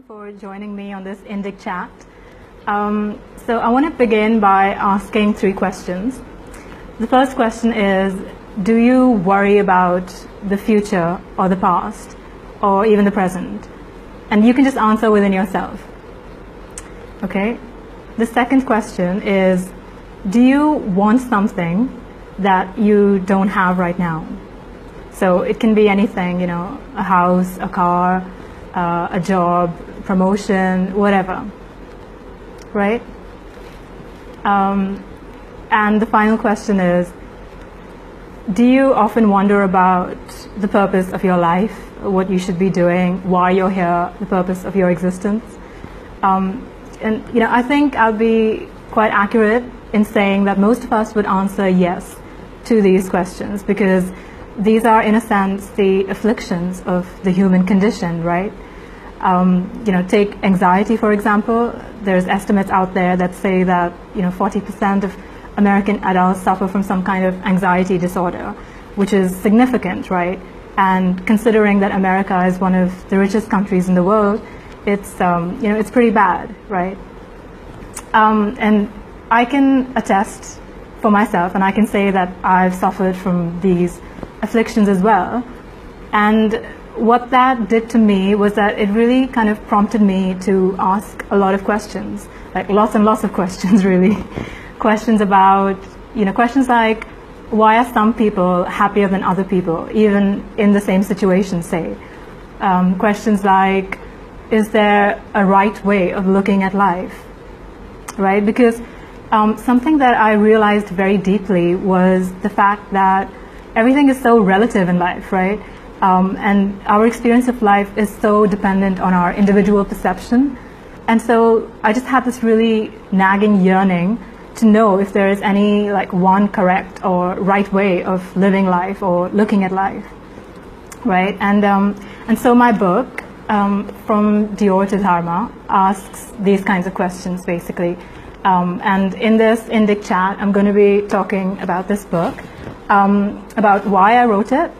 For joining me on this Indic chat. So I want to begin by asking three questions. The first question is, do you worry about the future or the past or even the present? And you can just answer within yourself. Okay? The second question is, do you want something that you don't have right now? So it can be anything, a house, a car, a job, promotion, whatever, right? And the final question is, do you often wonder about the purpose of your life, what you should be doing, why you're here, the purpose of your existence? I think I'll be quite accurate in saying that most of us would answer yes to these questions, because these are, in a sense, the afflictions of the human condition, right? Take anxiety, for example. There's estimates out there that say that 40% of American adults suffer from some kind of anxiety disorder, which is significant, right? And considering that America is one of the richest countries in the world, it's it's pretty bad, right? And I can attest for myself, and I can say that I've suffered from these afflictions as well. And what that did to me was that it really kind of prompted me to ask a lot of questions, like lots and lots of questions, really. Questions about, questions like, why are some people happier than other people, even in the same situation, say? Questions like, is there a right way of looking at life, right? Because something that I realized very deeply was the fact that everything is so relative in life, right? And our experience of life is so dependent on our individual perception. And so I just had this really nagging yearning to know if there is any one correct or right way of living life or looking at life, right? And so my book, From Dior to Dharma, asks these kinds of questions, basically. And in this Indic chat, I'm going to be talking about this book, about why I wrote it,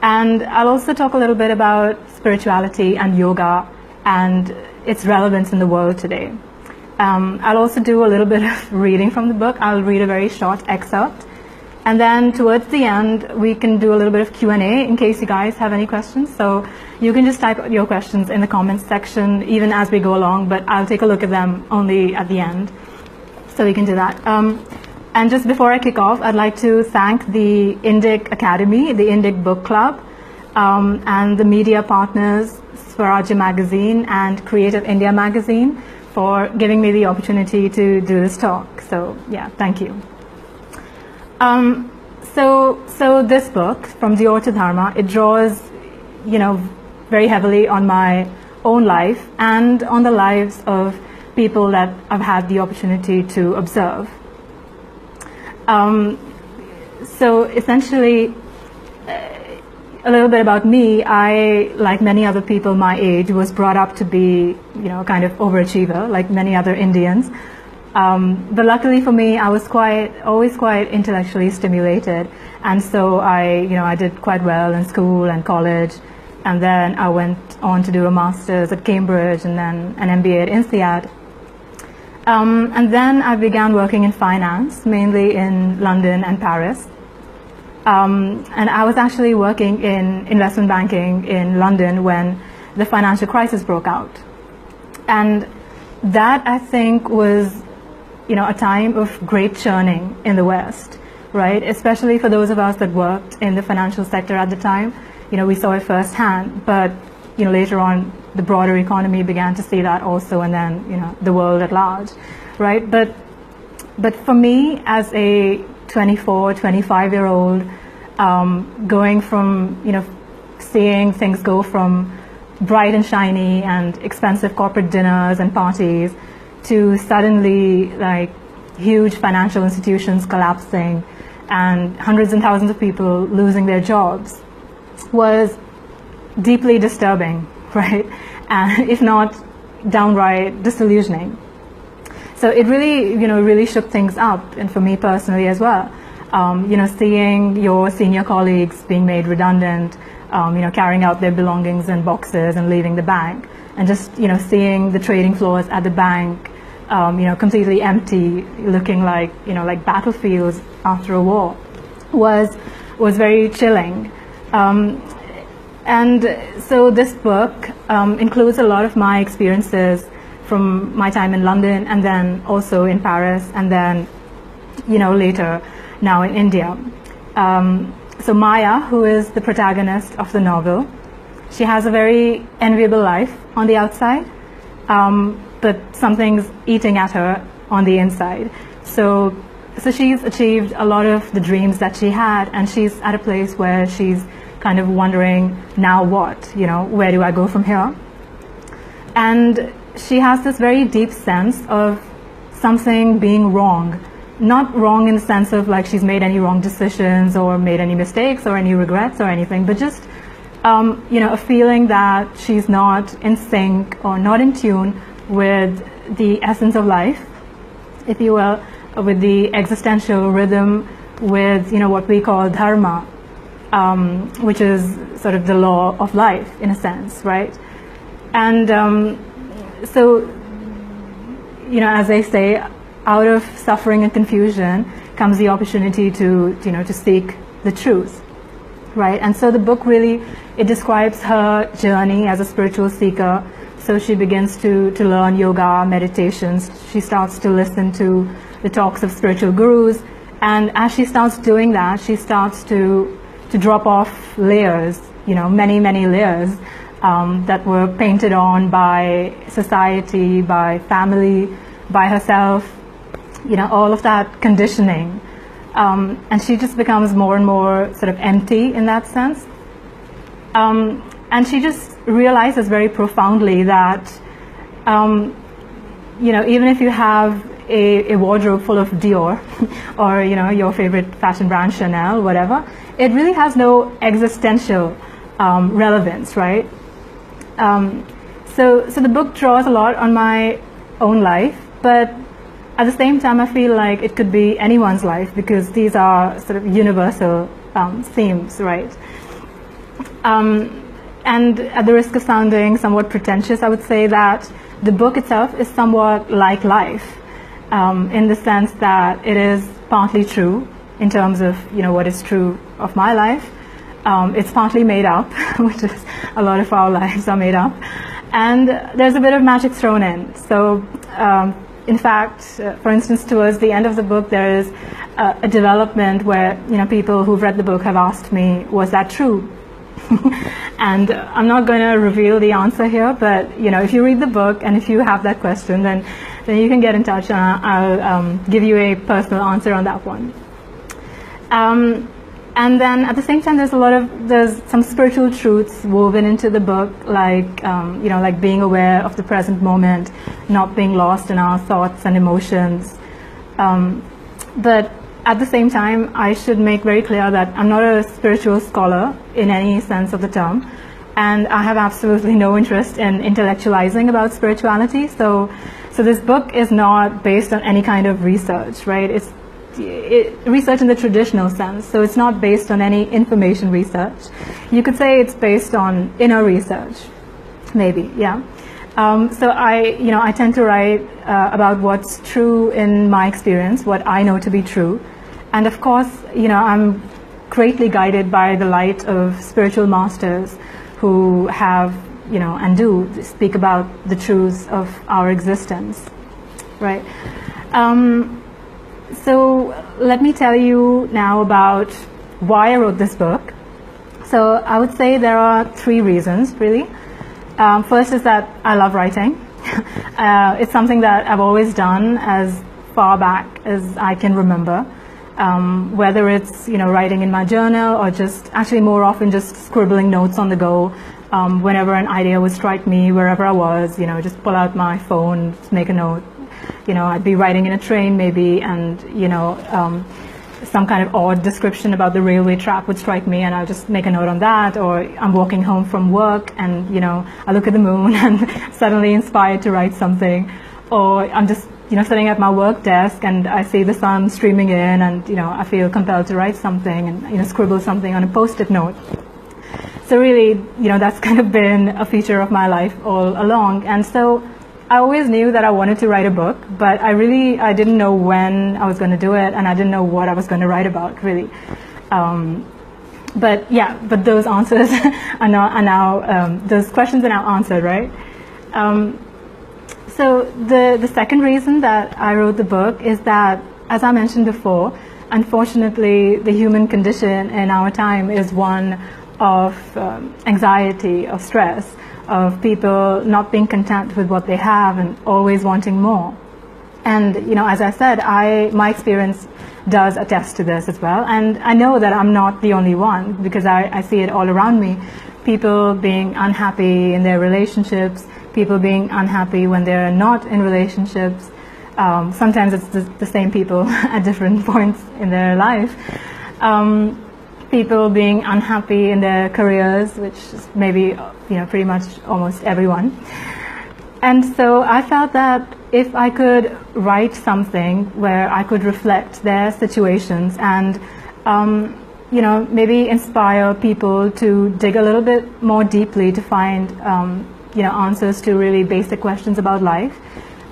and I'll also talk a little bit about spirituality and yoga and its relevance in the world today. I'll also do a little bit of reading from the book. I'll read a very short excerpt, and then towards the end we can do a little bit of Q&A in case you guys have any questions. So you can just type your questions in the comments section even as we go along, but I'll take a look at them only at the end. So we can do that. And just before I kick off, I'd like to thank the Indic Academy, the Indic Book Club, and the media partners, Swarajya Magazine and Creative India Magazine, for giving me the opportunity to do this talk. So yeah, thank you. So this book, From Dior to Dharma, it draws, very heavily on my own life and on the lives of people that I've had the opportunity to observe. So essentially, a little bit about me. I, like many other people my age, was brought up to be, kind of overachiever, like many other Indians. But luckily for me, I was always quite intellectually stimulated, and so I did quite well in school and college, and then I went on to do a master's at Cambridge and then an MBA at INSEAD. And then I began working in finance, mainly in London and Paris. And I was actually working in investment banking in London when the financial crisis broke out. And that, I think, was, a time of great churning in the West, right? Especially for those of us that worked in the financial sector at the time. We saw it firsthand, but, later on, the broader economy began to see that also, and then, the world at large, right? But for me, as a 24, 25-year-old, going from, seeing things go from bright and shiny and expensive corporate dinners and parties to suddenly, huge financial institutions collapsing and hundreds and thousands of people losing their jobs, was deeply disturbing, right? And if not downright disillusioning. So it really, really shook things up, and for me personally as well. Seeing your senior colleagues being made redundant, carrying out their belongings in boxes and leaving the bank, and just seeing the trading floors at the bank, completely empty, looking like like battlefields after a war, was very chilling. And so this book includes a lot of my experiences from my time in London, and then also in Paris, and then later now in India. So Maya, who is the protagonist of the novel, she has a very enviable life on the outside, but something's eating at her on the inside. So she's achieved a lot of the dreams that she had, and she's at a place where she's kind of wondering, now what? Where do I go from here? And she has this very deep sense of something being wrong. Not wrong in the sense of like she's made any wrong decisions or made any mistakes or any regrets or anything, but just a feeling that she's not in sync or not in tune with the essence of life, if you will, with the existential rhythm, with what we call Dharma, which is sort of the law of life in a sense, right? And so as they say, out of suffering and confusion comes the opportunity to seek the truth, right? And so the book really, it describes her journey as a spiritual seeker. So she begins to learn yoga, meditations. She starts to listen to the talks of spiritual gurus, and as she starts doing that, she starts to drop off layers, many layers that were painted on by society, by family, by herself, all of that conditioning, and she just becomes more and more sort of empty in that sense, and she just realizes very profoundly that even if you have a wardrobe full of Dior or your favorite fashion brand, Chanel, whatever, it really has no existential relevance, right? So the book draws a lot on my own life, but at the same time I feel like it could be anyone's life, because these are sort of universal themes, right? And at the risk of sounding somewhat pretentious, I would say that the book itself is somewhat like life, in the sense that it is partly true in terms of what is true of my life. It's partly made up, which is a lot of our lives are made up, and there's a bit of magic thrown in. So in fact, for instance, towards the end of the book, there is a development where people who've read the book have asked me, was that true? And I'm not going to reveal the answer here, but if you read the book and if you have that question, then you can get in touch, and I'll give you a personal answer on that one. And then at the same time, there's some spiritual truths woven into the book, like like being aware of the present moment, not being lost in our thoughts and emotions. But at the same time, I should make very clear that I'm not a spiritual scholar in any sense of the term, and I have absolutely no interest in intellectualizing about spirituality. So this book is not based on any kind of research, right? It's research in the traditional sense, so it's not based on any information research. You could say it's based on inner research, maybe, yeah. So I tend to write about what's true in my experience, what I know to be true, and of course, I'm greatly guided by the light of spiritual masters who have, and do speak about the truths of our existence, right? So let me tell you now about why I wrote this book. So I would say there are 3 reasons, really. First is that I love writing. It's something that I've always done as far back as I can remember. Whether it's writing in my journal, or just actually more often just scribbling notes on the go. Whenever an idea would strike me, wherever I was, just pull out my phone, just make a note. I'd be riding in a train maybe, and some kind of odd description about the railway track would strike me, and I'll just make a note on that. Or I'm walking home from work, and I look at the moon and suddenly inspired to write something. Or I'm just sitting at my work desk and I see the sun streaming in, and I feel compelled to write something, and scribble something on a post-it note. So really, that's kind of been a feature of my life all along. And so I always knew that I wanted to write a book, but I didn't know when I was going to do it, and I didn't know what I was going to write about, really. But those answers are now those questions are now answered, right? So the second reason that I wrote the book is that, as I mentioned before, unfortunately, the human condition in our time is one of anxiety, of stress, of people not being content with what they have and always wanting more. And as I said, my experience does attest to this as well. And I know that I'm not the only one, because I see it all around me. People being unhappy in their relationships, people being unhappy when they're not in relationships. Sometimes it's the same people at different points in their life. People being unhappy in their careers, which is maybe pretty much almost everyone. And so I felt that if I could write something where I could reflect their situations and maybe inspire people to dig a little bit more deeply to find answers to really basic questions about life,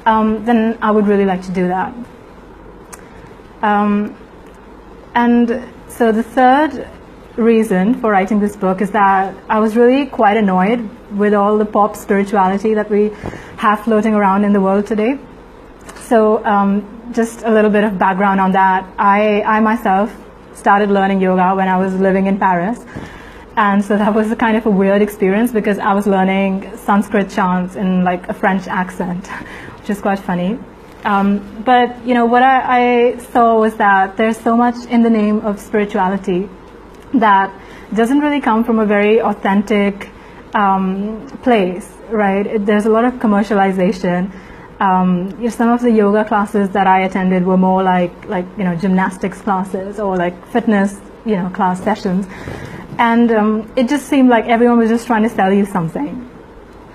then I would really like to do that. And so the third reason for writing this book is that I was really quite annoyed with all the pop spirituality that we have floating around in the world today. So just a little bit of background on that. I myself started learning yoga when I was living in Paris. And so that was a kind of a weird experience, because I was learning Sanskrit chants in like a French accent, which is quite funny. But what I saw was that there's so much in the name of spirituality that doesn't really come from a very authentic place, right? There's a lot of commercialization. Some of the yoga classes that I attended were more like gymnastics classes or like fitness class sessions, and it just seemed like everyone was just trying to sell you something.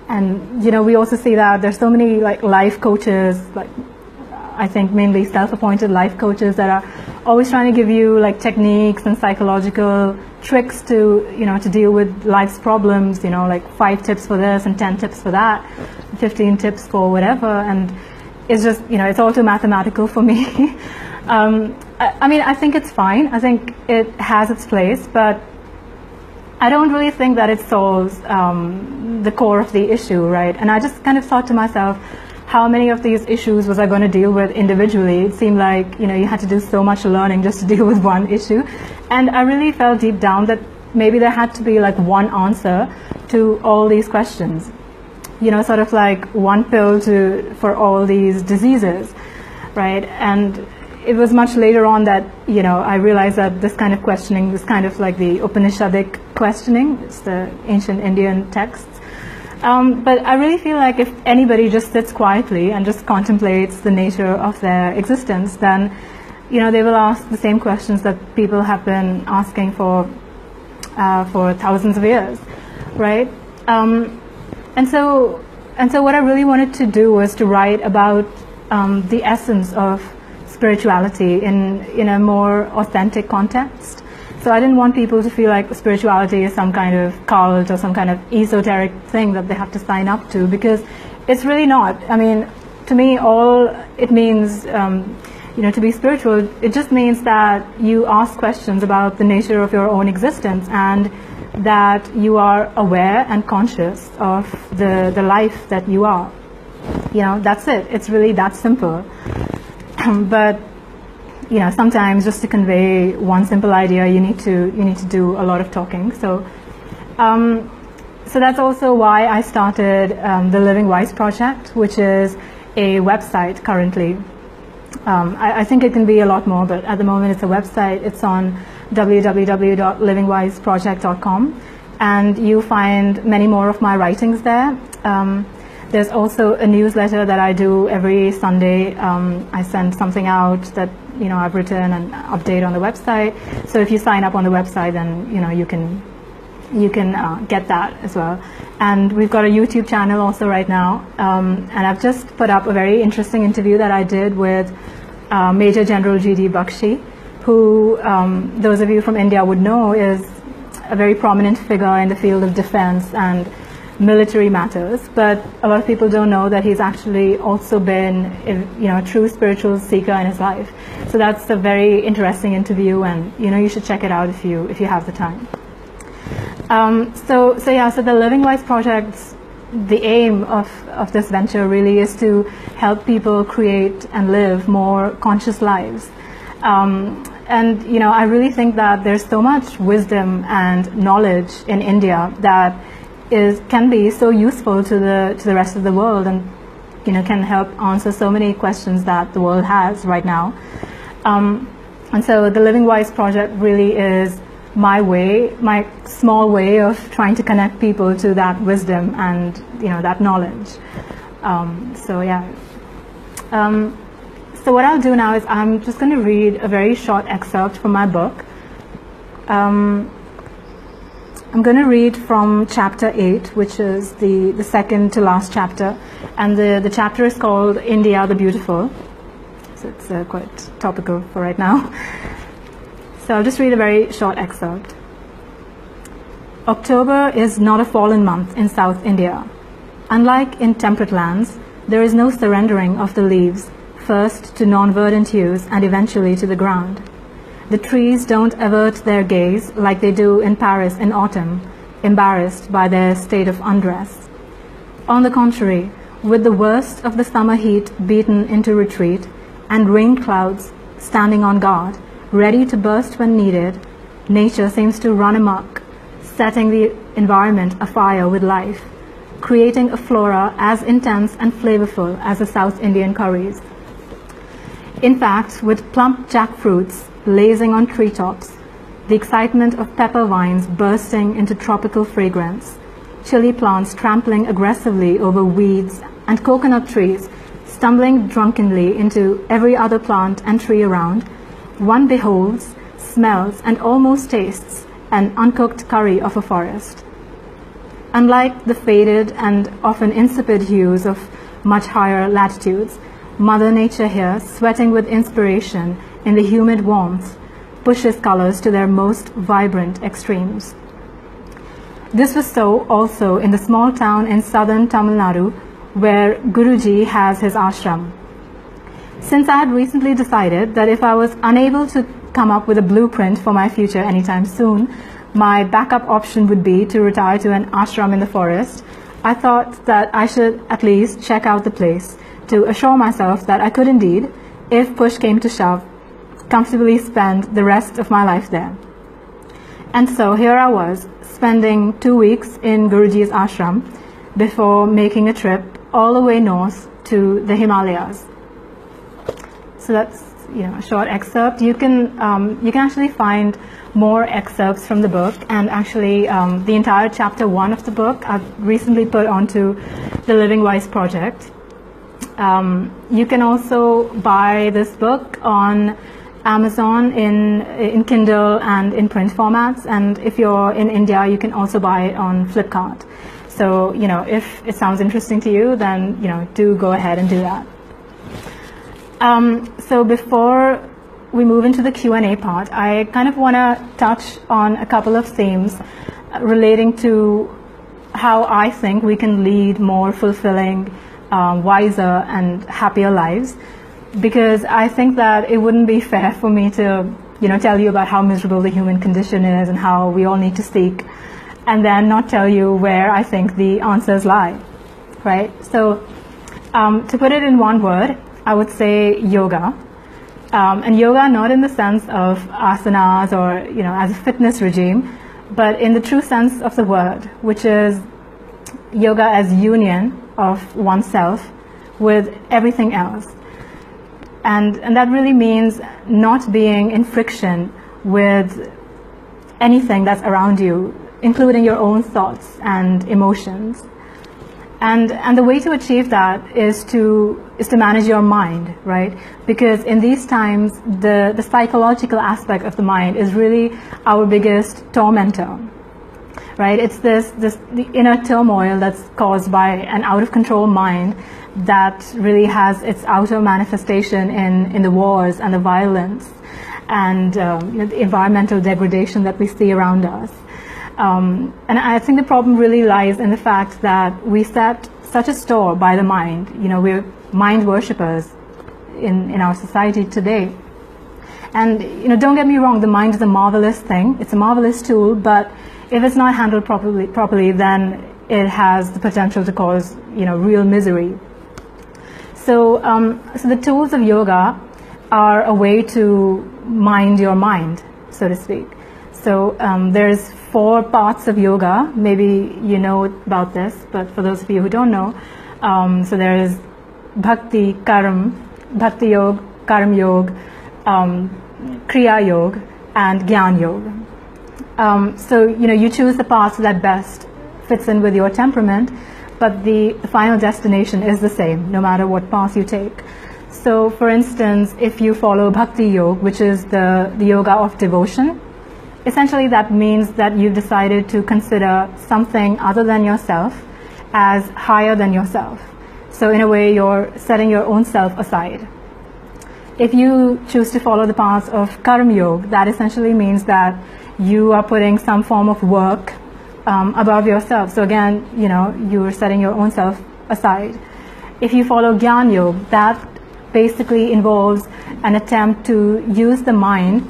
And we also see that there's so many like life coaches, like I think mainly self-appointed life coaches, that are always trying to give you like techniques and psychological tricks to to deal with life's problems, like 5 tips for this and 10 tips for that, 15 tips for whatever. And it's just it's all too mathematical for me. I mean, I think it's fine. I think it has its place, but I don't really think that it solves the core of the issue, right? And I just kind of thought to myself, how many of these issues was I going to deal with individually? It seemed like you had to do so much learning just to deal with one issue. And I really felt deep down that maybe there had to be like one answer to all these questions. Sort of like one pill for all these diseases, right? And it was much later on that I realized that this kind of questioning, this kind of like the Upanishadic questioning, it's the ancient Indian texts. But I really feel like if anybody just sits quietly and just contemplates the nature of their existence, then they will ask the same questions that people have been asking for thousands of years, right? And so what I really wanted to do was to write about the essence of spirituality in a more authentic context. So I didn't want people to feel like spirituality is some kind of cult or some kind of esoteric thing that they have to sign up to, because it's really not. I mean, to me, all it means, to be spiritual, it just means that you ask questions about the nature of your own existence, and that you are aware and conscious of the life that you are. That's it. It's really that simple. But sometimes just to convey one simple idea, you need to do a lot of talking. So that's also why I started the Living Wise Project, which is a website currently. I think it can be a lot more, but at the moment it's a website. It's on www.livingwiseproject.com, and you find many more of my writings there. There's also a newsletter that I do every Sunday. I send something out that I've written and update on the website. So if you sign up on the website, then you can get that as well. And we've got a YouTube channel also right now. And I've just put up a very interesting interview that I did with Major General G.D. Bakshi, who those of you from India would know is a very prominent figure in the field of defense and military matters, but a lot of people don't know that he's actually also been, a true spiritual seeker in his life. So that's a very interesting interview, and you should check it out if you have the time. So the Living Wise Project, the aim of this venture really is to help people create and live more conscious lives. And I really think that there's so much wisdom and knowledge in India that can be so useful to the rest of the world, and can help answer so many questions that the world has right now. And so the Living Wise Project really is my small way of trying to connect people to that wisdom and that knowledge. So what I'll do now is I'm just going to read a very short excerpt from my book. I'm going to read from chapter 8, which is the second to last chapter, and the chapter is called India the Beautiful. So it's quite topical for right now. So I'll just read a very short excerpt. October is not a fallen month in South India. Unlike in temperate lands, there is no surrendering of the leaves, first to non-verdant hues and eventually to the ground. The trees don't avert their gaze like they do in Paris in autumn, embarrassed by their state of undress. On the contrary, with the worst of the summer heat beaten into retreat and rain clouds standing on guard, ready to burst when needed, nature seems to run amok, setting the environment afire with life, creating a flora as intense and flavorful as the South Indian curries. In fact, with plump jackfruits blazing on treetops, the excitement of pepper vines bursting into tropical fragrance, chili plants trampling aggressively over weeds, and coconut trees stumbling drunkenly into every other plant and tree around, one beholds, smells, and almost tastes an uncooked curry of a forest. Unlike the faded and often insipid hues of much higher latitudes, Mother Nature here, sweating with inspiration in the humid warmth, pushes colors to their most vibrant extremes. This was so also in the small town in southern Tamil Nadu where Guruji has his ashram. Since I had recently decided that if I was unable to come up with a blueprint for my future anytime soon, my backup option would be to retire to an ashram in the forest, I thought that I should at least check out the place to assure myself that I could indeed, if push came to shove, comfortably spend the rest of my life there. And so here I was, spending 2 weeks in Guruji's ashram before making a trip all the way north to the Himalayas. So that's a short excerpt. You can actually find more excerpts from the book, and actually the entire chapter 1 of the book I've recently put onto the Living Wise Project. You can also buy this book on Amazon in Kindle and in print formats, and if you're in India you can also buy it on Flipkart. So if it sounds interesting to you, then do go ahead and do that. So before we move into the Q&A part, I kind of want to touch on a couple of themes relating to how I think we can lead more fulfilling, wiser and happier lives, because I think that it wouldn't be fair for me to tell you about how miserable the human condition is and how we all need to seek, and then not tell you where I think the answers lie, right? So to put it in one word, I would say yoga. And yoga not in the sense of asanas or as a fitness regime, but in the true sense of the word, which is yoga as union of oneself with everything else. And that really means not being in friction with anything that's around you, including your own thoughts and emotions. And the way to achieve that is to manage your mind, right? Because in these times, the psychological aspect of the mind is really our biggest tormentor, right? It's the inner turmoil that's caused by an out of control mind that really has its outer manifestation in the wars and the violence and the environmental degradation that we see around us. And I think the problem really lies in the fact that we set such a store by the mind. We're mind worshippers in our society today. And don't get me wrong, the mind is a marvelous thing. It's a marvelous tool, but if it's not handled properly, then it has the potential to cause real misery. So the tools of yoga are a way to mind your mind, so to speak. So there's 4 parts of yoga. Maybe you know about this, but for those of you who don't know, so there is bhakti, bhakti yoga, karma yoga, kriya yoga, and gyan yoga. So you choose the path that best fits in with your temperament, but the final destination is the same, no matter what path you take. So, for instance, if you follow bhakti yoga, which is the yoga of devotion, essentially that means that you've decided to consider something other than yourself as higher than yourself. So in a way, you're setting your own self aside. If you choose to follow the path of karma yoga, that essentially means that you are putting some form of work above yourself. So again, you're setting your own self aside. If you follow gyan yoga, that basically involves an attempt to use the mind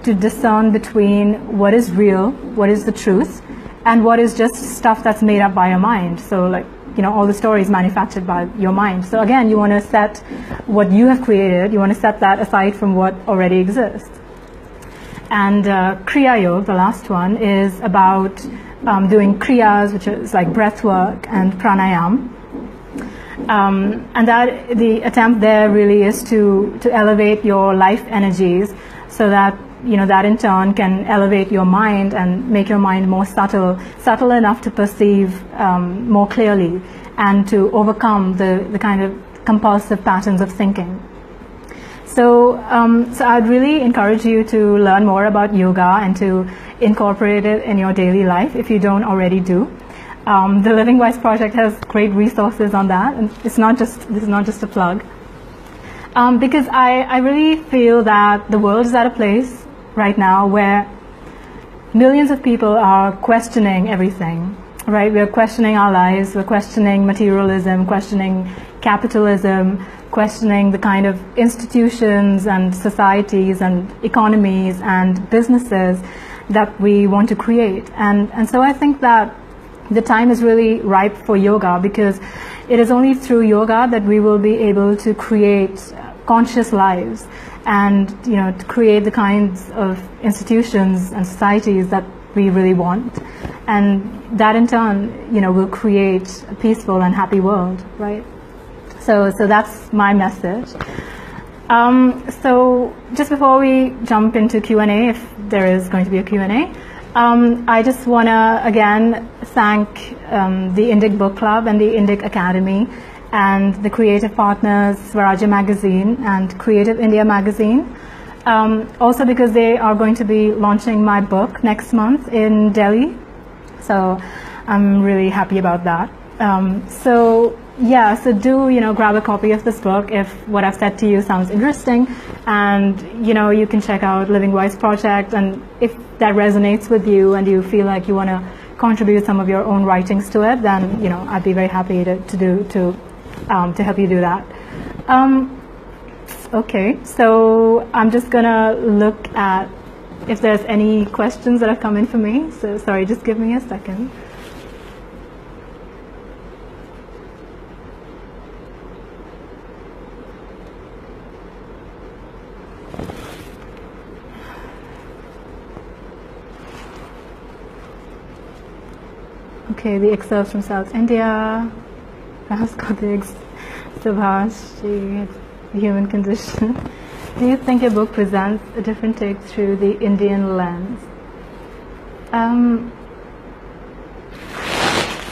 to discern between what is real, what is the truth, and what is just stuff that's made up by your mind. So like, all the stories manufactured by your mind. So again, you want to set what you have created, you want to set that aside from what already exists. And kriya yoga, the last one, is about doing kriyas, which is like breath work and pranayam. And that the attempt there really is to elevate your life energies, so that that in turn can elevate your mind and make your mind more subtle enough to perceive more clearly and to overcome the kind of compulsive patterns of thinking. So I'd really encourage you to learn more about yoga and to incorporate it in your daily life if you don't already do. The Living Wise Project has great resources on that, and this is not just a plug. Because I really feel that the world is at a place right now where millions of people are questioning everything, right? We're questioning our lives, we're questioning materialism, questioning capitalism, questioning the kind of institutions and societies and economies and businesses that we want to create. And so I think that the time is really ripe for yoga, because it is only through yoga that we will be able to create conscious lives and to create the kinds of institutions and societies that we really want, and that in turn will create a peaceful and happy world, right? So that's my message. So just before we jump into Q&A, if there is going to be a Q&A, I just want to again thank the Indic Book Club and the Indic Academy and the creative partners Swarajya Magazine and Creative India Magazine. Also because they are going to be launching my book next month in Delhi. So I'm really happy about that. So do grab a copy of this book if what I've said to you sounds interesting, and you can check out Living Wise Project, and if that resonates with you and you feel like you want to contribute some of your own writings to it, then I'd be very happy to help you do that. Okay, so I'm just gonna look at if there's any questions that have come in for me. So sorry, just give me a second. Okay, the excerpts from South India, Rahas Subhash, the human condition. Do you think your book presents a different take through the Indian lens?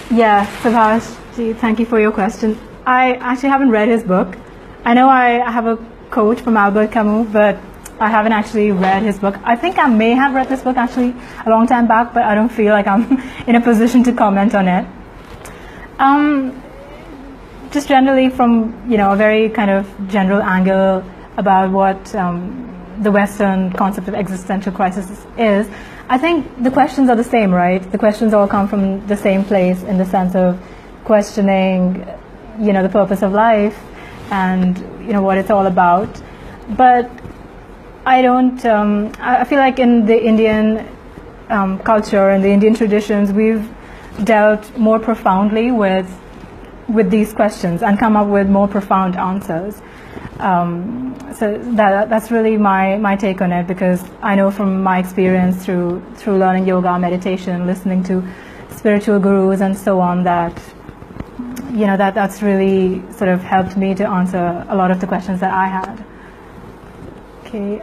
Yeah, Subhash, thank you for your question. I actually haven't read his book. I know I have a quote from Albert Camus, but I haven't actually read his book. I think I may have read this book actually a long time back, but I don't feel like I'm in a position to comment on it. Just generally from a very kind of general angle about what the Western concept of existential crisis is, I think the questions are the same, right? The questions all come from the same place in the sense of questioning, the purpose of life and, what it's all about. But I don't, I feel like in the Indian culture and the Indian traditions, we've dealt more profoundly with these questions and come up with more profound answers. So that's really my take on it, because I know from my experience through learning yoga, meditation, listening to spiritual gurus and so on, that that's really sort of helped me to answer a lot of the questions that I had. Okay,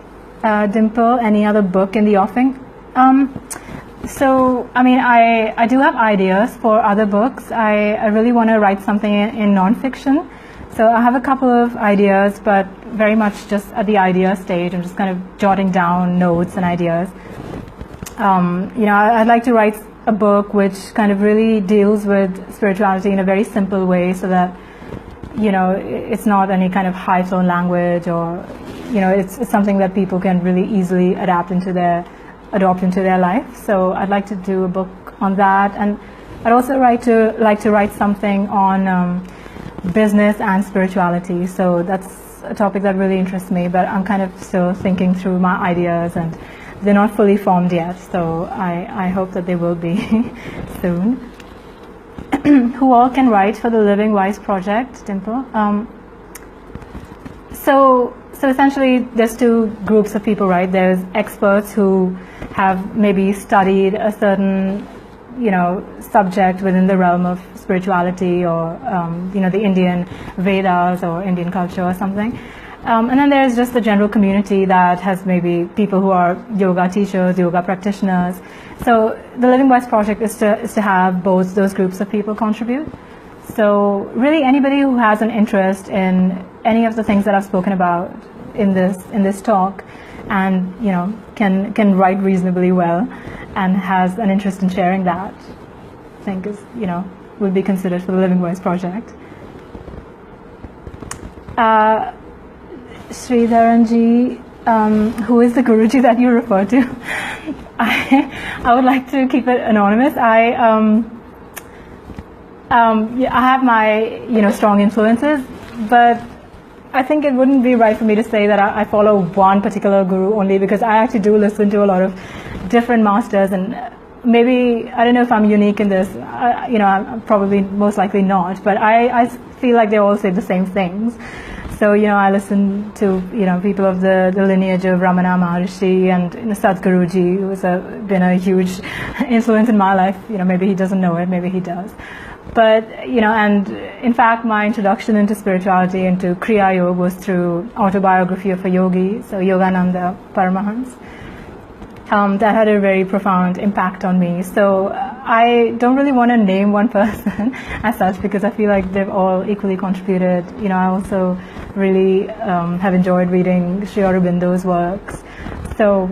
Dimple, any other book in the offing? So, I do have ideas for other books. I really want to write something in nonfiction. So I have a couple of ideas, but very much just at the idea stage. I'm just kind of jotting down notes and ideas. I'd like to write a book which kind of really deals with spirituality in a very simple way, so that, it's not any kind of high-flown language, or, it's something that people can really easily adopt into their life. So I'd like to do a book on that, and I'd also like to write something on business and spirituality. So that's a topic that really interests me, but I'm kind of still thinking through my ideas, and they're not fully formed yet, so I hope that they will be soon. Who all can write for the Living Wise project, Dimple? So essentially there's two groups of people, right? There's experts who have maybe studied a certain subject within the realm of spirituality, or the Indian Vedas or Indian culture or something. And then there's just the general community that has maybe people who are yoga teachers, yoga practitioners. So the Living Wise project is to have both those groups of people contribute. So really anybody who has an interest in any of the things that I've spoken about in this talk, and can write reasonably well and has an interest in sharing that, I think is would be considered for the Living Wise project. Sridharanji, who is the Guruji that you refer to? I would like to keep it anonymous. I have my strong influences, but I think it wouldn't be right for me to say that I follow one particular guru only, because I actually do listen to a lot of different masters, and maybe, I don't know if I'm unique in this, I'm probably most likely not, but I feel like they all say the same things. So, I listen to, people of the lineage of Ramana Maharishi and Sadhguruji, who has been a huge influence in my life. Maybe he doesn't know it, maybe he does. But, and in fact, my introduction into spirituality, into Kriya Yoga, was through Autobiography of a Yogi, so Yogananda Paramahans. That had a very profound impact on me. So I don't really want to name one person as such, because I feel like they've all equally contributed. I also really have enjoyed reading Sri Aurobindo's works. So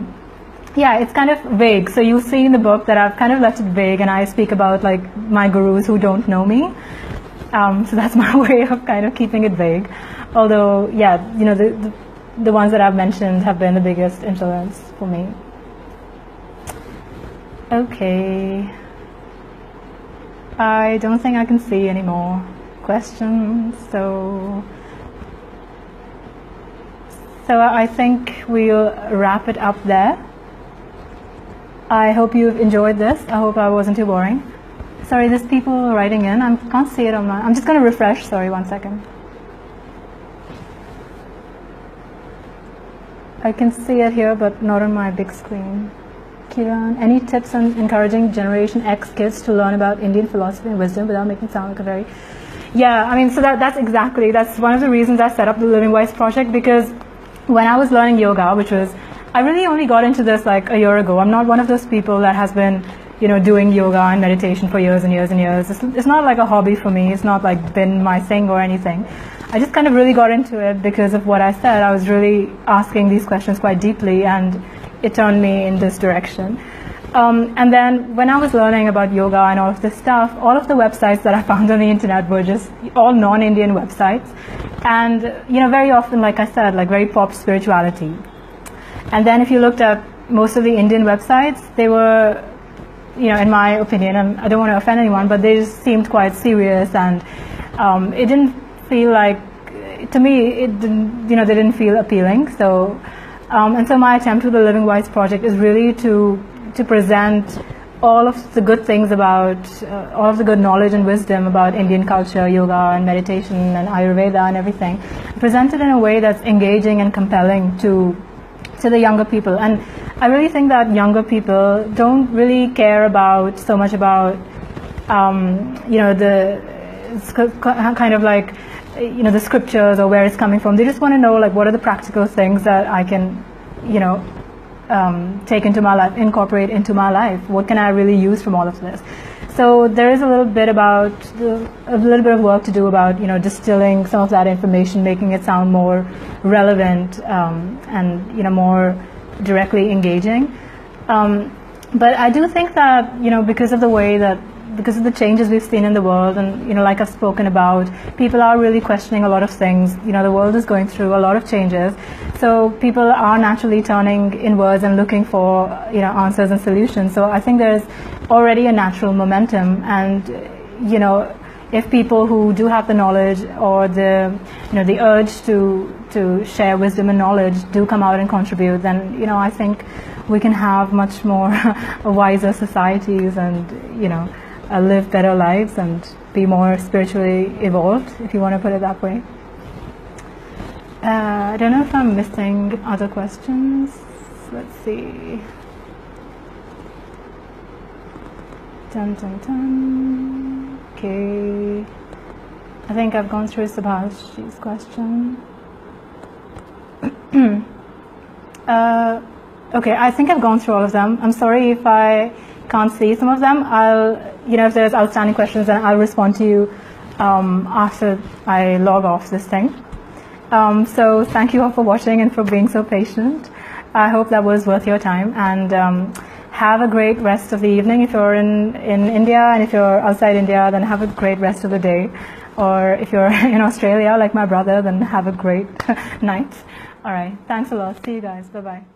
yeah, it's kind of vague. So you'll see in the book that I've kind of left it vague, and I speak about like my gurus who don't know me. So that's my way of kind of keeping it vague. Although, yeah, the ones that I've mentioned have been the biggest influence for me. Okay. I don't think I can see any more questions, so I think we'll wrap it up there. I hope you've enjoyed this. I hope I wasn't too boring. Sorry, there's people writing in. I can't see it on my... I'm just going to refresh. Sorry, 1 second. I can see it here, but not on my big screen. Kiran, any tips on encouraging Generation X kids to learn about Indian philosophy and wisdom without making it sound like a very... Yeah, I mean, so that's one of the reasons I set up the Living Wise project, because when I was learning yoga, which was... I really only got into this like a year ago. I'm not one of those people that has been, doing yoga and meditation for years and years and years. It's not like a hobby for me. It's not like been my thing or anything. I just kind of really got into it because of what I said. I was really asking these questions quite deeply, and it turned me in this direction. And then when I was learning about yoga and all of this stuff, all of the websites that I found on the internet were just all non-Indian websites. And, very often, like I said, like very pop spirituality. And then if you looked at most of the Indian websites, they were, in my opinion, and I don't want to offend anyone, but they just seemed quite serious, and it didn't feel like, to me, it didn't, they didn't feel appealing. So, and so my attempt with the Living Wise project is really to present all of the good things about, all of the good knowledge and wisdom about Indian culture, yoga and meditation and Ayurveda and everything, presented in a way that's engaging and compelling to the younger people. And I really think that younger people don't really care about so much about, the kind of like, the scriptures or where it's coming from. They just want to know, like, what are the practical things that I can, take into my life, incorporate into my life. What can I really use from all of this? So there is a little bit of work to do about, distilling some of that information, making it sound more relevant and, more directly engaging. But I do think that, because of the changes we've seen in the world, and like I've spoken about, people are really questioning a lot of things. The world is going through a lot of changes, so people are naturally turning inwards and looking for answers and solutions. So I think there's already a natural momentum, and if people who do have the knowledge or the urge to share wisdom and knowledge do come out and contribute, then I think we can have much more wiser societies and live better lives and be more spiritually evolved, if you want to put it that way. I don't know if I'm missing other questions. Let's see. Dun, dun, dun. Okay. I think I've gone through Subhash's question. Okay, I think I've gone through all of them. I'm sorry if I can't see some of them. If there's outstanding questions, then I'll respond to you after I log off this thing. So thank you all for watching and for being so patient. I hope that was worth your time, and have a great rest of the evening. If you're in India, and if you're outside India, then have a great rest of the day. Or if you're in Australia, like my brother, then have a great night. All right, thanks a lot. See you guys. Bye-bye.